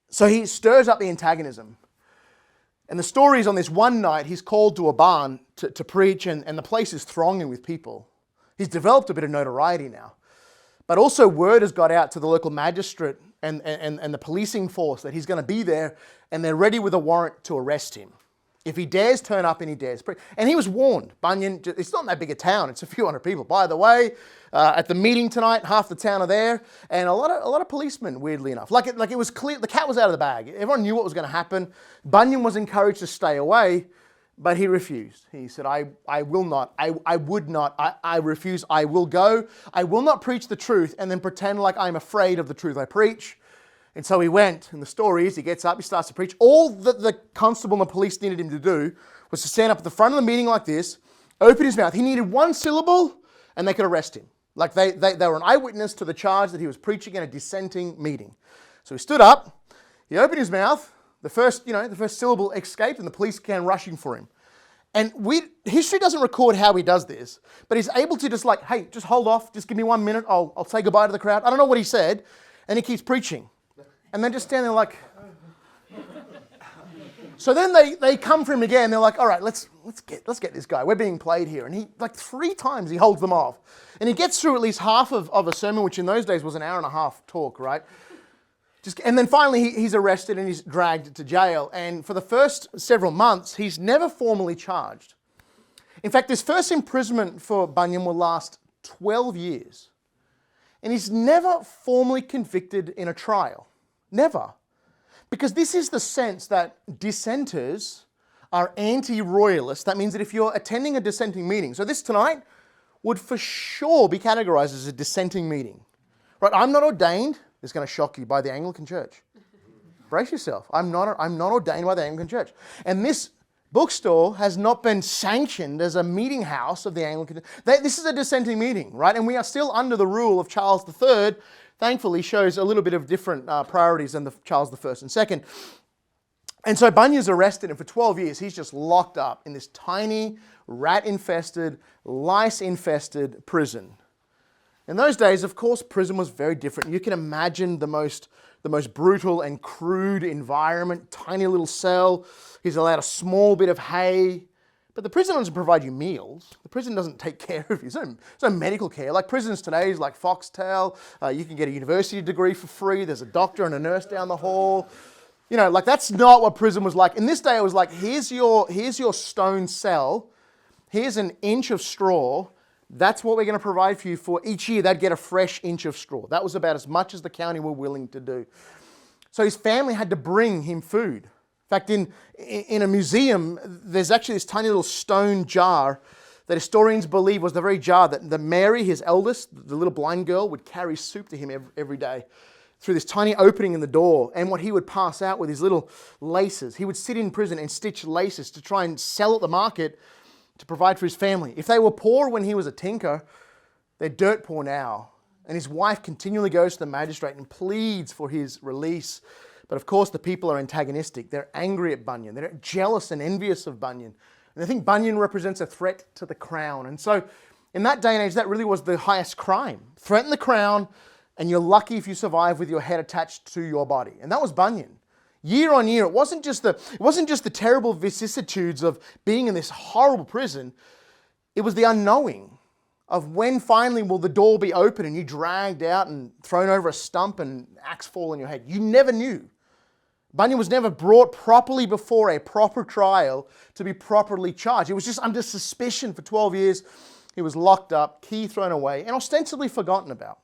So he stirs up the antagonism. And the story is on this one night, he's called to a barn to preach, and the place is thronging with people. He's developed a bit of notoriety now. But also word has got out to the local magistrate and the policing force that he's going to be there, and they're ready with a warrant to arrest him. If he dares turn up and he dares preach. And he was warned. Bunyan, it's not that big a town, it's a few hundred people. By the way, at the meeting tonight, half the town are there, and a lot of policemen, weirdly enough. Like it was clear, the cat was out of the bag. Everyone knew what was going to happen. Bunyan was encouraged to stay away, but he refused. He said, I will not, I would not, I refuse, I will go. I will not preach the truth and then pretend like I'm afraid of the truth I preach. And so he went, and the story is he gets up, he starts to preach. All that the constable and the police needed him to do was to stand up at the front of the meeting like this, open his mouth. He needed one syllable, and they could arrest him. Like they were an eyewitness to the charge that he was preaching in a dissenting meeting. So he stood up, he opened his mouth, the first syllable escaped, and the police began rushing for him. And history doesn't record how he does this, but he's able to just like, hey, just hold off, just give me 1 minute, I'll say goodbye to the crowd. I don't know what he said, and he keeps preaching. And then just stand there like... So then they come for him again. They're like, all right, let's get this guy. We're being played here. And he, like 3 times, he holds them off. And he gets through at least half of a sermon, which in those days was an hour and a half talk, right? And then finally he's arrested and he's dragged to jail. And for the first several months, he's never formally charged. In fact, this first imprisonment for Bunyan will last 12 years. And he's never formally convicted in a trial. Never. Because this is the sense that dissenters are anti-royalist. That means that if you're attending a dissenting meeting, so this tonight would for sure be categorized as a dissenting meeting. Right? I'm not ordained, it's going to shock you, by the Anglican Church. Brace yourself. I'm not ordained by the Anglican Church. And this bookstore has not been sanctioned as a meeting house of the Anglican. This is a dissenting meeting, right? And we are still under the rule of Charles III. Thankfully, shows a little bit of different priorities than the Charles I and II. And so Bunyan's arrested, and for 12 years, he's just locked up in this tiny, rat-infested, lice-infested prison. In those days, of course, prison was very different. You can imagine the most brutal and crude environment, tiny little cell. He's allowed a small bit of hay. But the prison doesn't provide you meals. The prison doesn't take care of you. There's no medical care. Like prisons today is like Foxtel. You can get a university degree for free. There's a doctor and a nurse down the hall. You know, like that's not what prison was like. In this day, it was like, here's your stone cell. Here's an inch of straw. That's what we're going to provide for you for each year. They'd get a fresh inch of straw. That was about as much as the county were willing to do. So his family had to bring him food. In fact, in a museum, there's actually this tiny little stone jar that historians believe was the very jar that Mary, his eldest, the little blind girl, would carry soup to him every day through this tiny opening in the door, and what he would pass out with his little laces. He would sit in prison and stitch laces to try and sell at the market to provide for his family. If they were poor when he was a tinker, they're dirt poor now. And his wife continually goes to the magistrate and pleads for his release. But of course, the people are antagonistic. They're angry at Bunyan. They're jealous and envious of Bunyan. And they think Bunyan represents a threat to the crown. And so in that day and age, that really was the highest crime. Threaten the crown, and you're lucky if you survive with your head attached to your body. And that was Bunyan. Year on year, it wasn't just the terrible vicissitudes of being in this horrible prison. It was the unknowing of when finally will the door be open and you dragged out and thrown over a stump and axe fall on your head. You never knew. Bunyan was never brought properly before a proper trial to be properly charged. It was just under suspicion for 12 years. He was locked up, key thrown away, and ostensibly forgotten about.